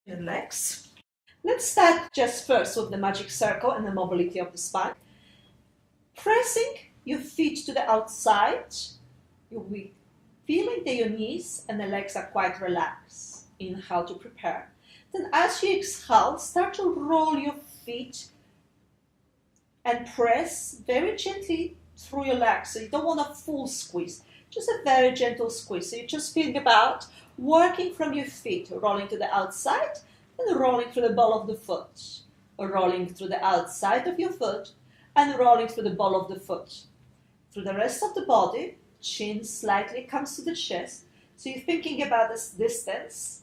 your legs. Let's start just first with the magic circle and the mobility of the spine. Pressing your feet to the outside, you'll be feeling that your knees and the legs are quite relaxed. Inhale to prepare. Then as you exhale, start to roll your feet and press very gently through your legs. So you don't want a full squeeze, just a very gentle squeeze. So you just think about working from your feet, rolling to the outside and rolling through the ball of the foot, rolling through the outside of your foot and rolling through the ball of the foot. Through the rest of the body, chin slightly comes to the chest. So you're thinking about this distance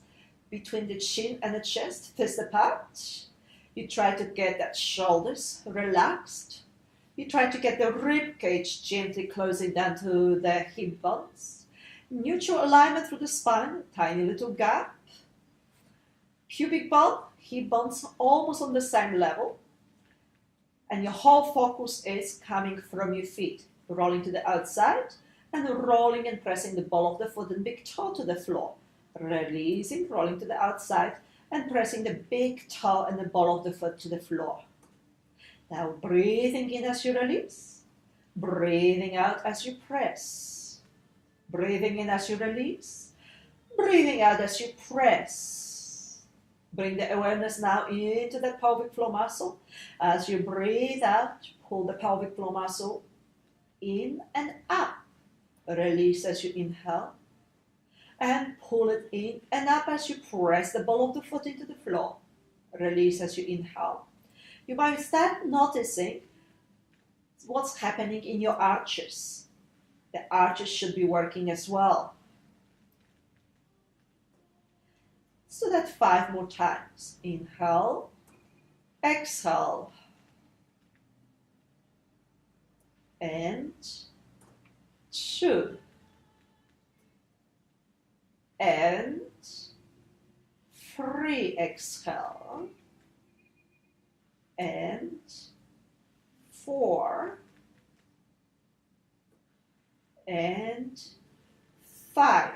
between the chin and the chest, fist apart. You try to get that shoulders relaxed. You try to get the rib cage gently closing down to the hip bones. Neutral alignment through the spine, tiny little gap. Pubic bone, hip bones almost on the same level. And your whole focus is coming from your feet, rolling to the outside and rolling and pressing the ball of the foot and big toe to the floor. Releasing, rolling to the outside and pressing the big toe and the ball of the foot to the floor. Now breathing in as you release, breathing out as you press. Breathing in as you release, breathing out as you press. Bring the awareness now into the pelvic floor muscle. As you breathe out, pull the pelvic floor muscle in and up. Release as you inhale. And pull it in and up as you press the ball of the foot into the floor. Release as you inhale. You might start noticing what's happening in your arches. The arches should be working as well. So that 5 more times. Inhale, exhale, and 2. And 3, exhale, and 4, and 5.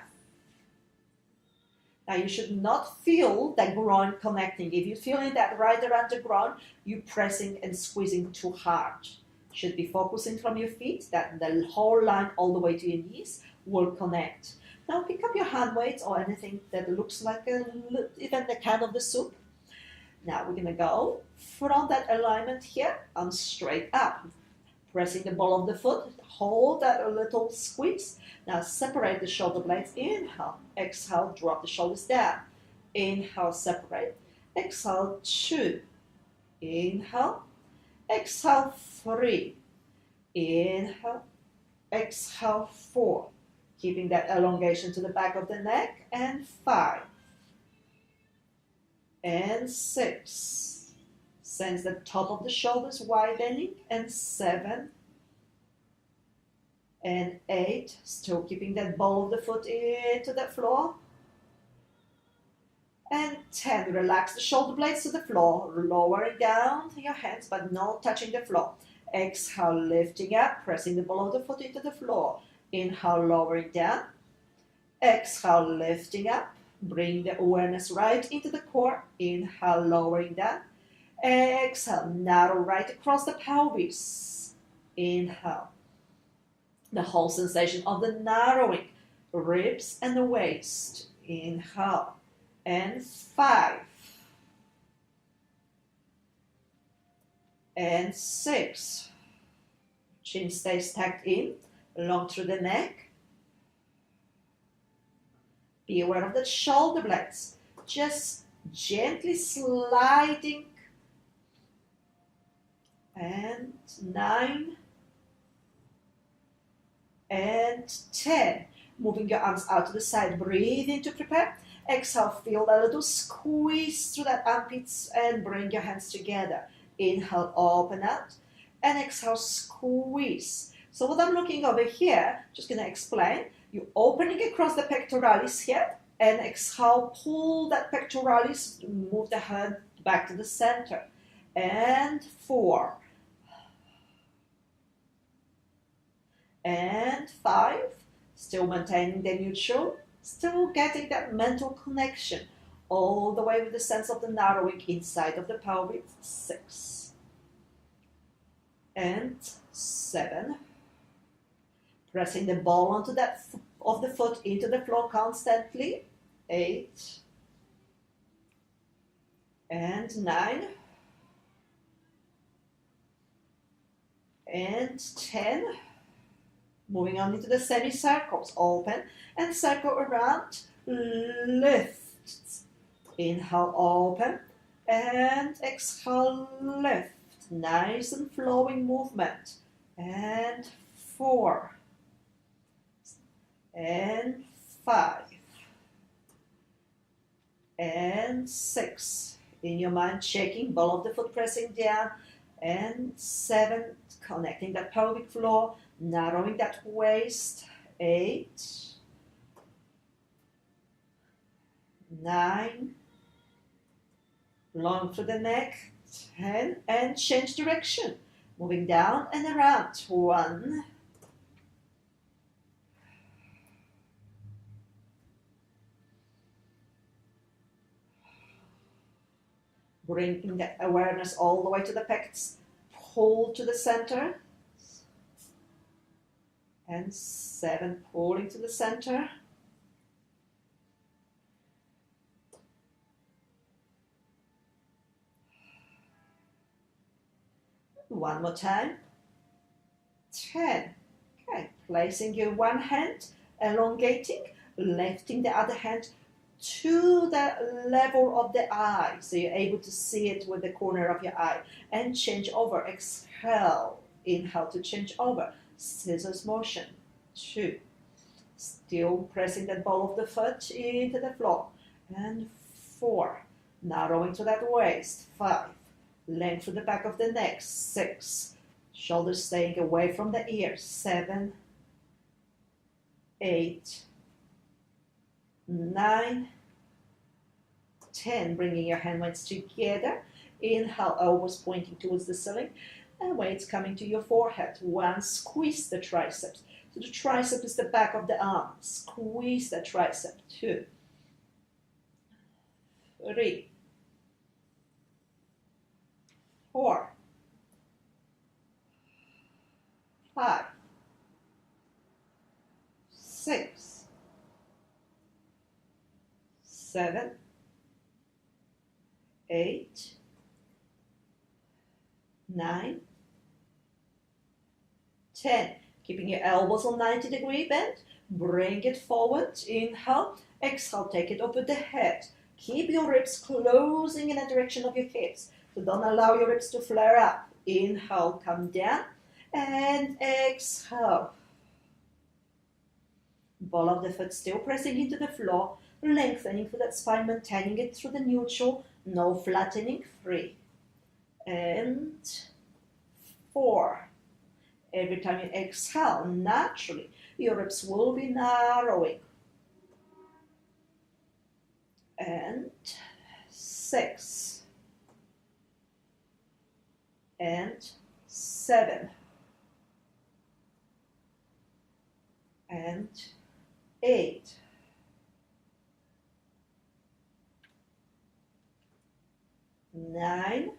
Now you should not feel the groin connecting. If you're feeling that right around the groin, you're pressing and squeezing too hard. You should be focusing from your feet, that the whole line all the way to your knees will connect. Now pick up your hand weights or anything that looks like even the can of the soup. Now we're going to go from that alignment here and straight up. Pressing the ball of the foot, hold that a little squeeze. Now separate the shoulder blades. Inhale, exhale, drop the shoulders down. Inhale, separate. Exhale, 2. Inhale, exhale, 3. Inhale, exhale, 4. Keeping that elongation to the back of the neck, and 5, and 6. Sense the top of the shoulders widening, and 7, and 8. Still keeping that ball of the foot into the floor, and 10. Relax the shoulder blades to the floor, lowering down your hands, but not touching the floor. Exhale, lifting up, pressing the ball of the foot into the floor. Inhale, lowering down. Exhale, lifting up. Bring the awareness right into the core. Inhale, lowering down. Exhale, narrow right across the pelvis. Inhale. The whole sensation of the narrowing ribs and the waist. Inhale. And 5. And 6. Chin stays tucked in. Long through the neck. Be aware of the shoulder blades. Just gently sliding. And 9. And 10. Moving your arms out to the side. Breathe in to prepare. Exhale, feel a little squeeze through that armpits and bring your hands together. Inhale, open out. And exhale, squeeze. So what I'm looking over here, just going to explain. You're opening across the pectoralis here, and exhale, pull that pectoralis, move the hand back to the center. And 4. And 5. Still maintaining the neutral, still getting that mental connection. all the way with the sense of the narrowing inside of the pelvis. 6 and 7. Pressing the ball onto that of the foot into the floor constantly. 8 and 9 and 10. Moving on into the semicircles. Open and circle around. Lift. Inhale, open, and exhale, lift. Nice and flowing movement. And 4 and 5 and 6. In your mind, checking, ball of the foot pressing down. And 7, connecting that pelvic floor, narrowing that waist. 8, 9, long through the neck. 10, and change direction, moving down and around. 1, bringing that awareness all the way to the pecs. Pull to the center. And 7, pulling to the center. One more time. 10. Okay, placing your one hand, elongating, lifting the other hand to the level of the eye, so you're able to see it with the corner of your eye, and change over. Exhale, inhale to change over. Scissors motion. 2. Still pressing that ball of the foot into the floor. And 4. Narrowing to that waist. 5. Length to the back of the neck. 6. Shoulders staying away from the ears. 7. 8. 9. 10. Bringing your hand weights together. Inhale, elbows pointing towards the ceiling. And weights coming to your forehead. 1. Squeeze the triceps. So the tricep is the back of the arm. Squeeze the tricep. 2. 3. 4. 5. 6. 7. 8. 9. 10. Keeping your elbows on 90-degree bend. Bring it forward. Inhale. Exhale. Take it over the head. Keep your ribs closing in the direction of your hips. So don't allow your ribs to flare up. Inhale. Come down. And exhale. Ball of the foot still pressing into the floor. Lengthening through that spine. Maintaining it through the neutral. No flattening. 3. And 4. Every time you exhale, naturally, your ribs will be narrowing. And 6. And 7. And 8. 9.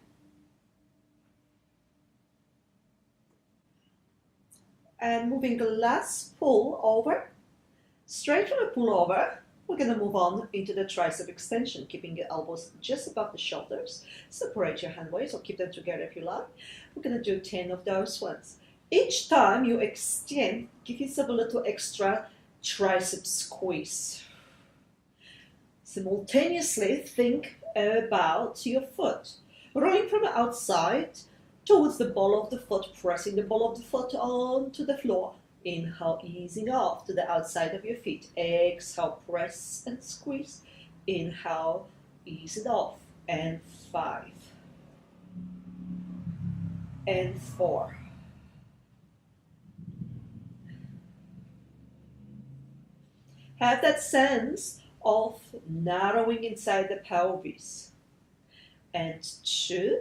And moving the last pull over. Straight from the pull over, we're going to move on into the tricep extension, keeping your elbows just above the shoulders. Separate your hand weights or keep them together if you like. We're going to do 10 of those ones. Each time you extend, give yourself a little extra tricep squeeze. Simultaneously, think about your foot. Rolling from the outside towards the ball of the foot, pressing the ball of the foot onto the floor. Inhale, easing off to the outside of your feet. Exhale, press and squeeze. Inhale, ease it off. And 5. And 4. Have that sense of narrowing inside the pelvis. And 2.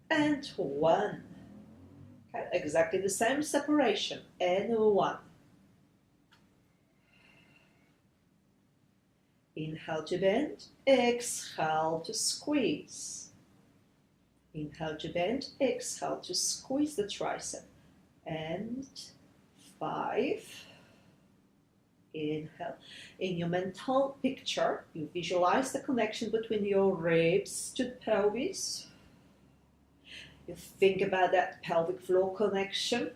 And 1. Okay, exactly the same separation. And 1. Inhale to bend, exhale to squeeze. Inhale to bend, exhale to squeeze the tricep. And 5. Inhale. In your mental picture, you visualize the connection between your ribs to the pelvis. You think about that pelvic floor connection.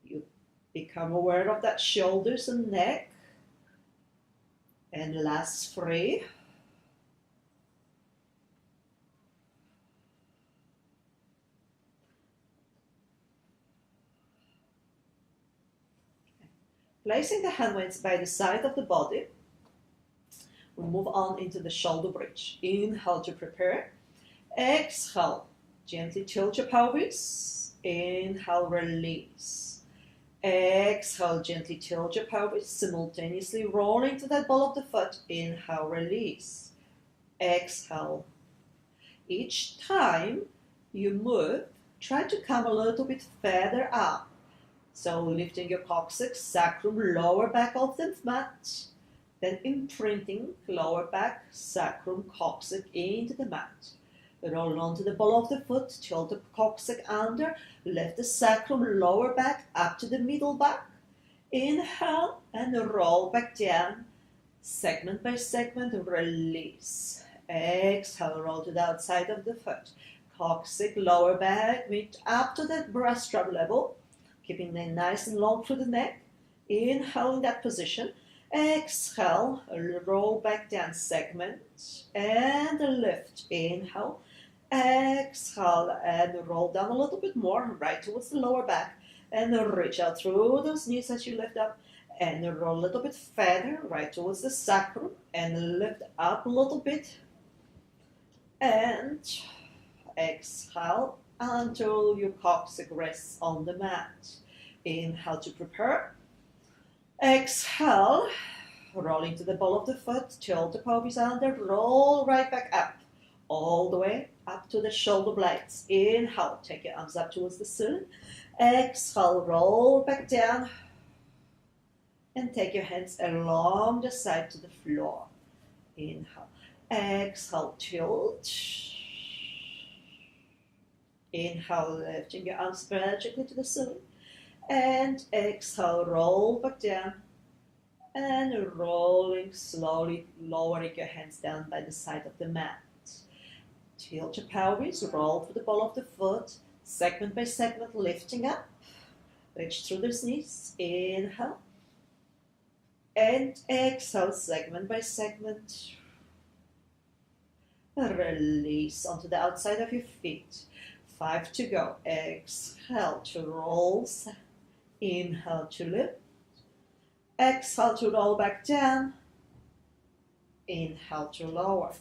You become aware of that shoulders and neck. And last 3. Placing the hand weights by the side of the body, we move on into the shoulder bridge. Inhale to prepare. Exhale, gently tilt your pelvis. Inhale, release. Exhale, gently tilt your pelvis, simultaneously roll into that ball of the foot. Inhale, release. Exhale. Each time you move, try to come a little bit further up. So lifting your coccyx, sacrum, lower back of the mat, then imprinting lower back, sacrum, coccyx into the mat. Roll onto the ball of the foot, tilt the coccyx under, lift the sacrum, lower back, up to the middle back. Inhale and roll back down, segment by segment, release. Exhale, roll to the outside of the foot. Coccyx, lower back, reach up to the breast strap level. Keeping it nice and long through the neck. Inhale in that position. Exhale, roll back down, segment, and lift. Inhale, exhale, and roll down a little bit more, right towards the lower back. And reach out through those knees as you lift up. And roll a little bit further, right towards the sacrum. And lift up a little bit. And exhale until your coccyx rests on the mat. Inhale to prepare. Exhale, roll into the ball of the foot, tilt the pelvis under, roll right back up, all the way up to the shoulder blades. Inhale, take your arms up towards the ceiling. Exhale, roll back down, and take your hands along the side to the floor. Inhale, exhale, tilt. Inhale, lifting your arms vertically to the ceiling. And exhale, roll back down. And rolling slowly, lowering your hands down by the side of the mat. Tilt your pelvis, roll through the ball of the foot, segment by segment, lifting up. Reach through those knees. Inhale. And exhale, segment by segment. Release onto the outside of your feet. 5 to go. Exhale to roll. Inhale to lift. Exhale to roll back down. Inhale to lower.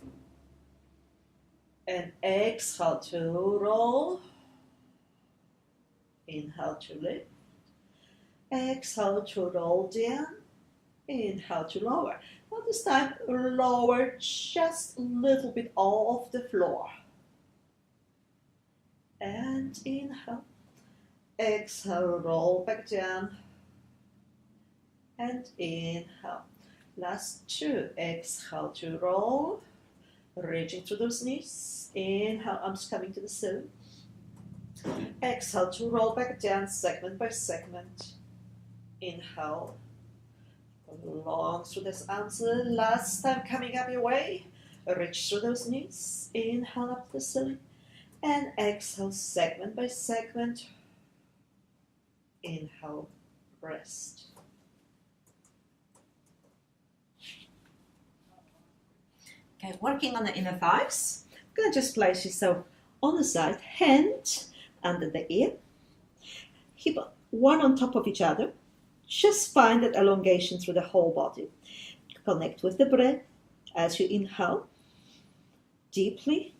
And exhale to roll. Inhale to lift. Exhale to roll down. Inhale to lower. Now this time, lower just a little bit off the floor. And inhale. Exhale, roll back down. And inhale. Last 2. Exhale to roll. Reaching through those knees. Inhale, arms coming to the ceiling. Exhale to roll back down, segment by segment. Inhale. Long through this arms. Last time coming up your way. Reach through those knees. Inhale up to the ceiling. And exhale, segment by segment. Inhale, rest. Okay, working on the inner thighs. You're going to just place yourself on the side, hand under the ear, hip one on top of each other. Just find that elongation through the whole body. Connect with the breath as you inhale deeply.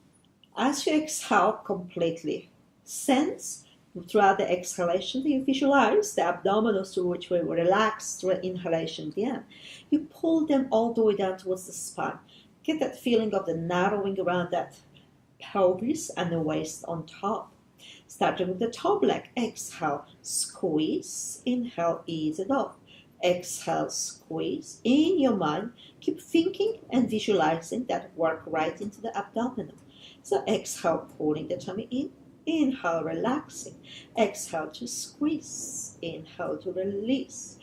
As you exhale completely, sense throughout the exhalation that you visualize the abdominals through which we will relax through inhalation down. You pull them all the way down towards the spine. Get that feeling of the narrowing around that pelvis and the waist on top. Starting with the top leg. Exhale, squeeze. Inhale, ease it off. Exhale, squeeze. In your mind, keep thinking and visualizing that work right into the abdominal. So exhale, pulling the tummy in. Inhale, relaxing. Exhale to squeeze. Inhale to release.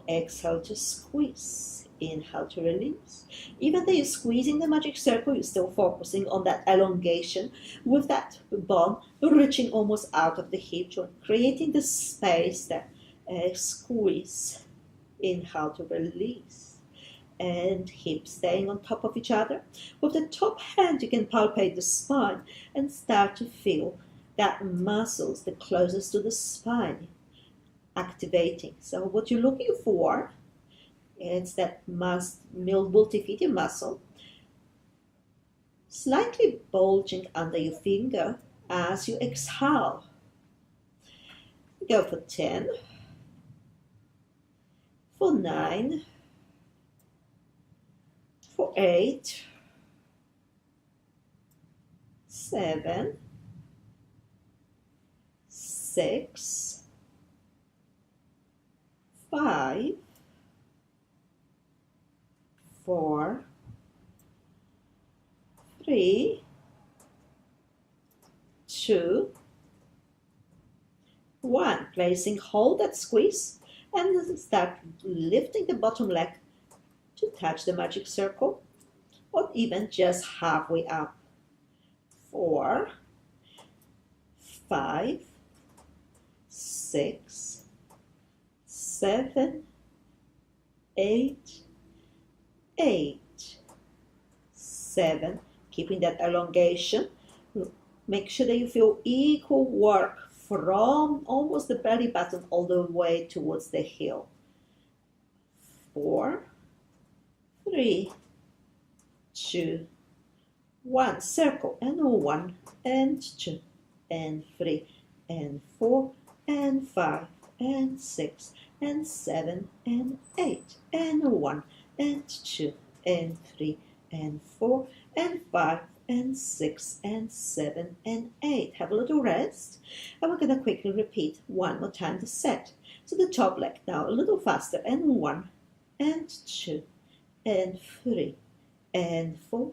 Exhale to squeeze. Inhale to release. Even though you're squeezing the magic circle, you're still focusing on that elongation with that bone reaching almost out of the hip joint, creating the space that squeeze. Inhale to release. And hips staying on top of each other. With the top hand, you can palpate the spine and start to feel that muscles, the closest to the spine, activating. So what you're looking for is that multifidium muscle slightly bulging under your finger as you exhale. Go for 10, for 9, for 8, 7, 6, 5, 4, 3, 2, 1. Placing hold that squeeze and start lifting the bottom leg to touch the magic circle or even just halfway up. 4, 5, 6, 7, 8, 7. Keeping that elongation. Make sure that you feel equal work from almost the belly button all the way towards the heel. 4, 3, 2, 1. Circle and 1 and 2 and 3 and 4 and 5 and 6 and 7 and 8 and 1 and 2 and 3 and 4 and 5 and 6 and 7 and 8. Have a little rest, and we're going to quickly repeat one more time the set. So the top leg now a little faster, and 1 and 2 and 3 and 4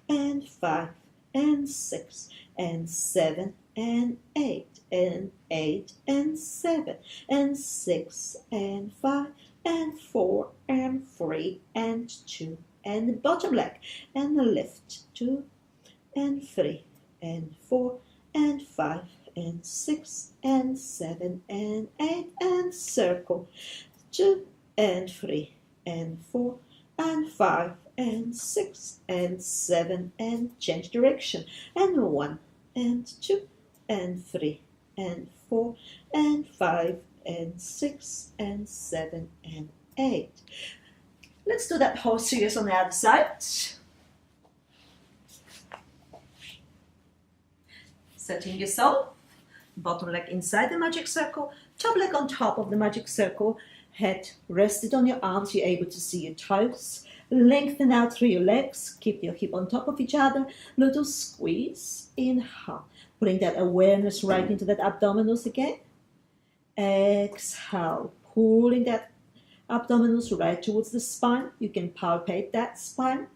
and 5 and 6 and 7 and 8 and 8 and 7 and 6 and 5 and 4 and 3 and 2 and the bottom leg and the lift 2 and 3 and 4 and 5 and 6 and 7 and 8 and circle 2 and 3 and 4 and 5 and 6 and 7 and change direction and 1 and 2 and 3 and 4 and 5 and 6 and 7 and 8. Let's do that whole series on the other side. Setting yourself, bottom leg inside the magic circle, top leg on top of the magic circle, head rested on your arms, you're able to see your toes. Lengthen out through your legs, keep your hip on top of each other, little squeeze, inhale, putting that awareness right into that abdominals again. Exhale, pulling that abdominals right towards the spine. You can palpate that spine.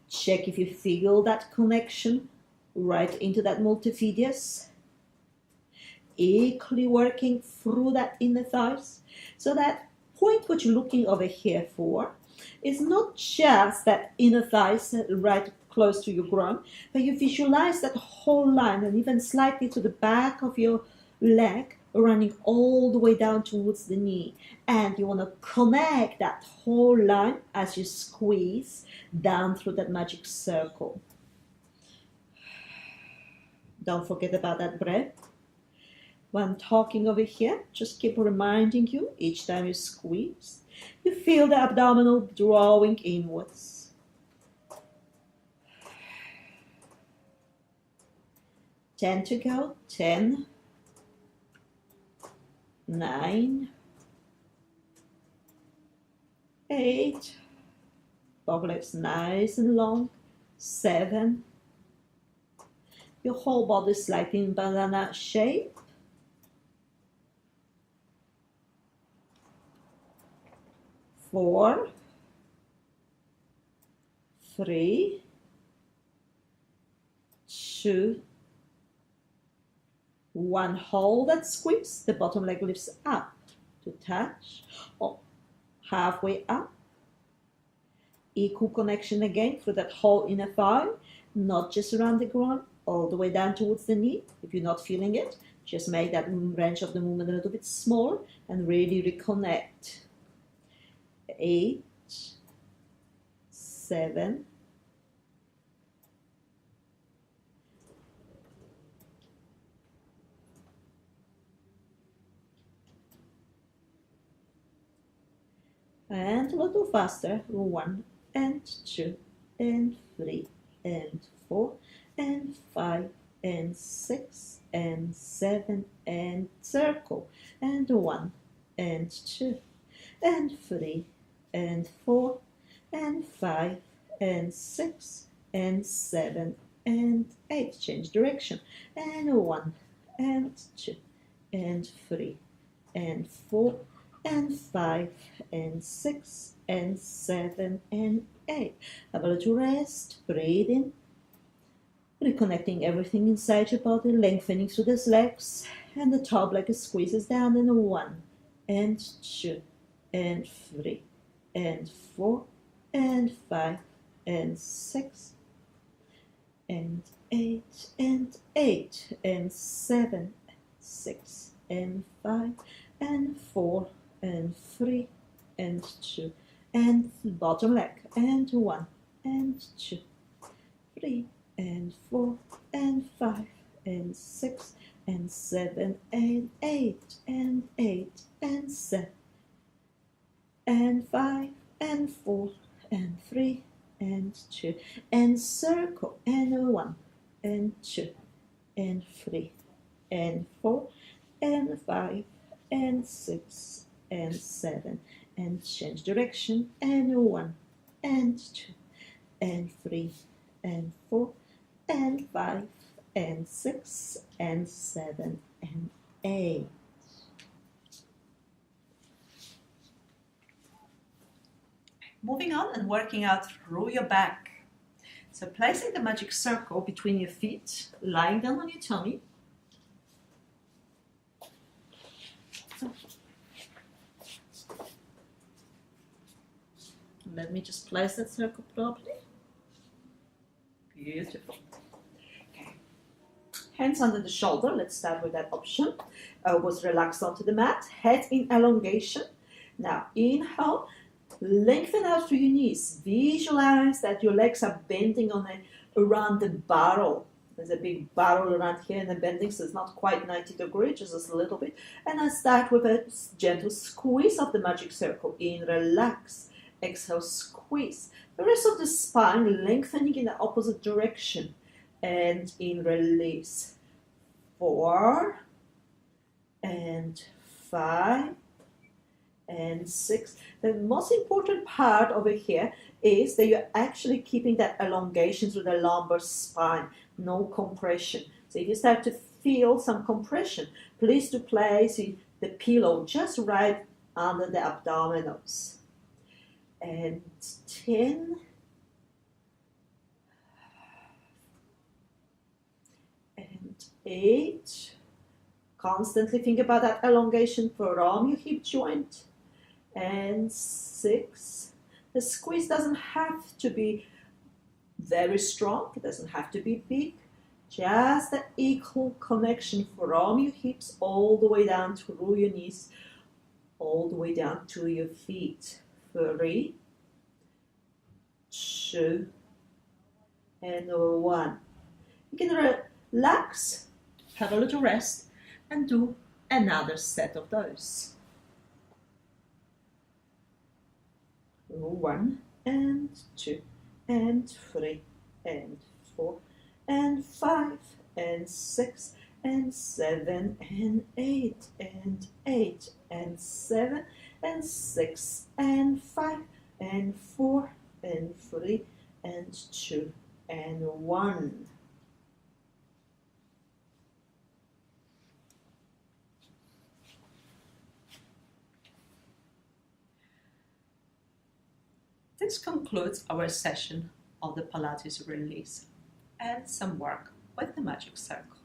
Check if you feel that connection right into that multifidus. Equally working through that inner thighs. So that point what you're looking over here for is not just that inner thighs right close to your groin, but you visualize that whole line and even slightly to the back of your leg, running all the way down towards the knee. And you want to connect that whole line as you squeeze down through that magic circle. Don't forget about that breath. When I'm talking over here, just keep reminding you each time you squeeze, you feel the abdominal drawing inwards. Ten to go. 10, 9, 8, both legs nice and long. 7, your whole body slightly in banana shape. 4, 3, 2, 1. Hold that squeeze. The bottom leg lifts up to touch, or halfway up. Equal connection again through that whole inner thigh, not just around the ground, all the way down towards the knee. If you're not feeling it, just make that range of the movement a little bit smaller and really reconnect. 8, 7, 1 faster. 1 and 2 and 3 and 4 and 5 and 6 and 7 and circle, and 1 and 2 and 3 and 4 and 5 and 6 and 7 and 8. Change direction, and 1 and 2 and 3 and 4 and 5 and 6 and 7 and 8. Have a little rest, breathe in, reconnecting everything inside your body, lengthening through those legs, and the top leg squeezes down, and 1 and 2 and 3 and 4 and 5 and 6 and 8 and 8 and 7, 6 and 5 and 4 and 3 and 2 and bottom leg, and 1 and 2, 3 and 4 and 5 and 6 and 7 and 8 and 8 and 7 and 5 and 4 and 3 and 2 and circle, and 1 and 2 and 3 and 4 and 5 and 6 and 7 and change direction, and 1 and 2 and 3 and 4 and 5 and 6 and 7 and 8. Moving on and working out through your back. So placing the magic circle between your feet, lying down on your tummy. Let me just place that circle properly. Beautiful. Okay. Hands under the shoulder. Let's start with that option. Elbows relaxed onto the mat. Head in elongation. Now inhale. Lengthen out through your knees. Visualize that your legs are bending around the barrel. There's a big barrel around here and then bending, so it's not quite 90 degrees, just a little bit. And I start with a gentle squeeze of the magic circle. In, relax. Exhale, squeeze. The rest of the spine lengthening in the opposite direction. And in, release. 4 and 5 and 6. The most important part over here is that you're actually keeping that elongation through the lumbar spine, no compression. So if you start to feel some compression, please do place the pillow just right under the abdominals. And 10 and 8. Constantly think about that elongation from your hip joint. And 6. The squeeze doesn't have to be very strong. It doesn't have to be big. Just an equal connection from your hips all the way down through your knees, all the way down to your feet. 3, 2, and 1. You can relax, have a little rest, and do another set of those. 1 and 2 and 3 and 4 and 5 and 6 and 7 and 8 and 8 and 7 and 6 and 5 and 4 and 3 and 2 and 1. This concludes our session of the Pilates release and some work with the magic circle.